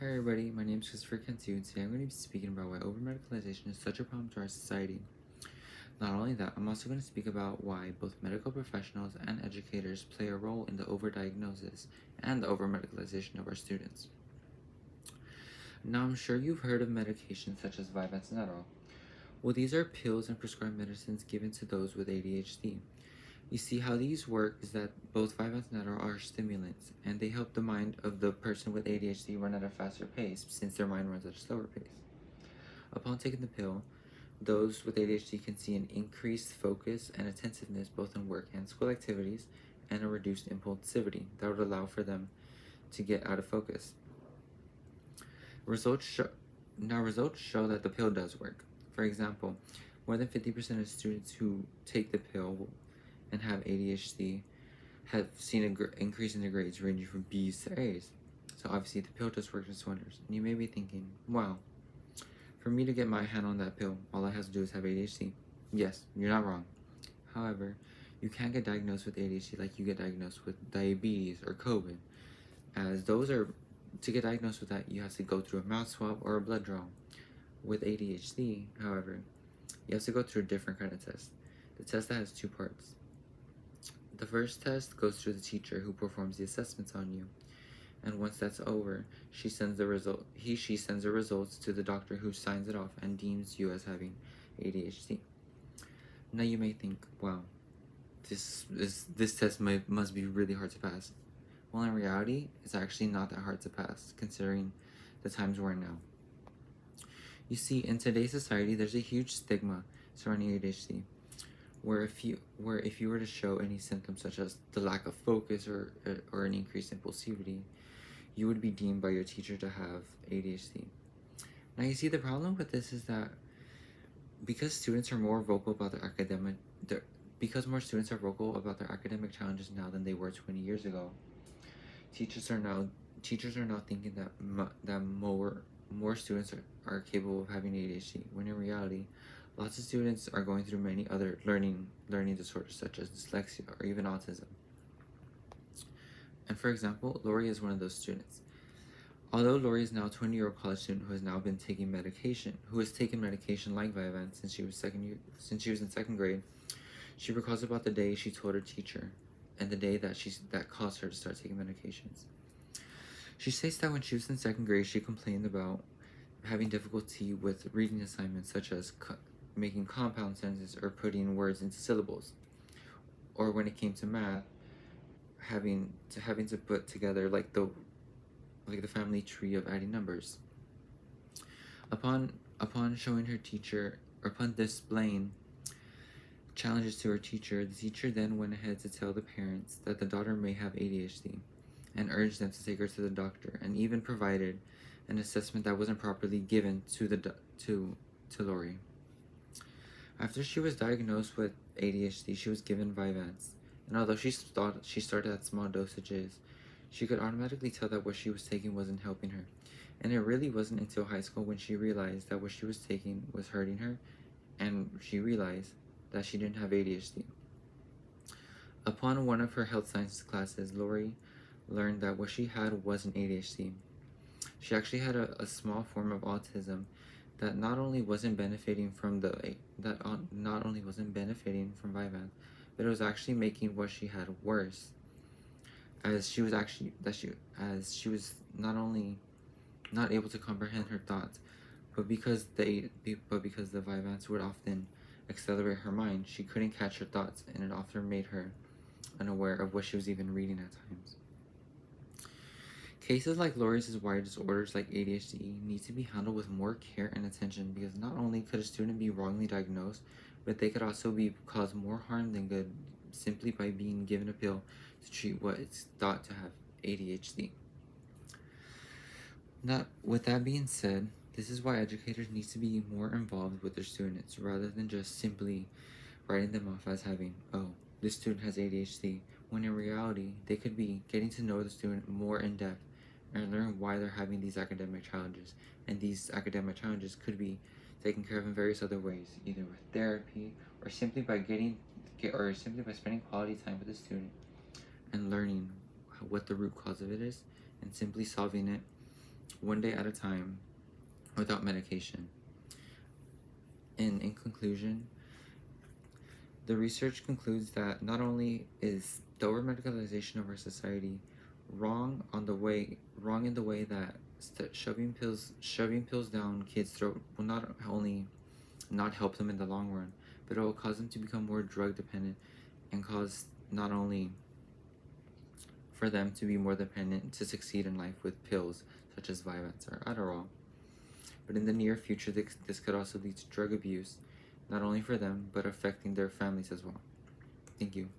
Hi everybody, my name is Christopher Cantu, and today I'm going to be speaking about why over-medicalization is such a problem to our society. Not only that, I'm also going to speak about why both medical professionals and educators play a role in the overdiagnosis and the over-medicalization of our students. Now, I'm sure you've heard of medications such as Vyvanse and Adderall. Well, these are pills and prescribed medicines given to those with ADHD. You see, how these work is that both Vyvanse and Adderall are stimulants, and they help the mind of the person with ADHD run at a faster pace, since their mind runs at a slower pace. Upon taking the pill, those with ADHD can see an increased focus and attentiveness both in work and school activities, and a reduced impulsivity that would allow for them to get out of focus. Results show that the pill does work. For example, more than 50% of students who take the pill and have ADHD have seen an increase in their grades ranging from B's to A's. So obviously the pill does work its wonders. And you may be thinking, wow, for me to get my hand on that pill, all I have to do is have ADHD. Yes, you're not wrong. However, you can't get diagnosed with ADHD like you get diagnosed with diabetes or COVID, as those are, to get diagnosed with that, you have to go through a mouth swab or a blood draw. With ADHD, however, you have to go through a different kind of test. The test that has two parts. The first test goes to the teacher who performs the assessments on you, and once that's over, she sends the results to the doctor who signs it off and deems you as having ADHD. Now you may think, wow, this test must be really hard to pass. Well, in reality, it's actually not that hard to pass, considering the times we're in now. You see, in today's society, there's a huge stigma surrounding ADHD, where if you were to show any symptoms such as the lack of focus or an increased impulsivity, you would be deemed by your teacher to have ADHD. Now you see, the problem with this is that because students are more vocal about their academic challenges now than they were 20 years ago, teachers are now thinking that more students are capable of having ADHD, when in reality, lots of students are going through many other learning disorders such as dyslexia or even autism. And for example, Lori is one of those students. Although Lori is now a 20-year-old college student who has now been taking medication, like Vyvanse since she was in second grade, she recalls about the day she told her teacher, and the day that caused her to start taking medications. She states that when she was in second grade, she complained about having difficulty with reading assignments such as making compound sentences or putting words into syllables, or when it came to math, having to put together like the family tree of adding numbers. Upon showing her teacher, or upon displaying challenges to her teacher, the teacher then went ahead to tell the parents that the daughter may have ADHD, and urged them to take her to the doctor, and even provided an assessment that wasn't properly given to Lori. After she was diagnosed with ADHD, she was given Vyvanse, and although she started at small dosages, she could automatically tell that what she was taking wasn't helping her. And it really wasn't until high school when she realized that what she was taking was hurting her, and she realized that she didn't have ADHD. Upon one of her health sciences classes, Lori learned that what she had wasn't ADHD. She actually had a small form of autism that not only wasn't benefiting from Vyvanse, but it was actually making what she had worse, as she was not only not able to comprehend her thoughts, but because the Vyvanse would often accelerate her mind, she couldn't catch her thoughts, and it often made her unaware of what she was even reading at times. Cases like Lori's wired disorders like ADHD need to be handled with more care and attention, because not only could a student be wrongly diagnosed, but they could also cause more harm than good simply by being given a pill to treat what is thought to have ADHD. Now, with that being said, this is why educators need to be more involved with their students rather than just simply writing them off as having, oh, this student has ADHD, when in reality, they could be getting to know the student more in depth and learn why they're having these academic challenges. And these academic challenges could be taken care of in various other ways, either with therapy or simply by spending quality time with the student and learning what the root cause of it is, and simply solving it one day at a time without medication. And in conclusion, the research concludes that not only is the over medicalization of our society wrong in the way that shoving pills down kids' throat will not only not help them in the long run, but it will cause them to become more drug dependent and cause not only for them to be more dependent to succeed in life with pills such as Vyvanse or Adderall. But in the near future, this could also lead to drug abuse, not only for them, but affecting their families as well. Thank you.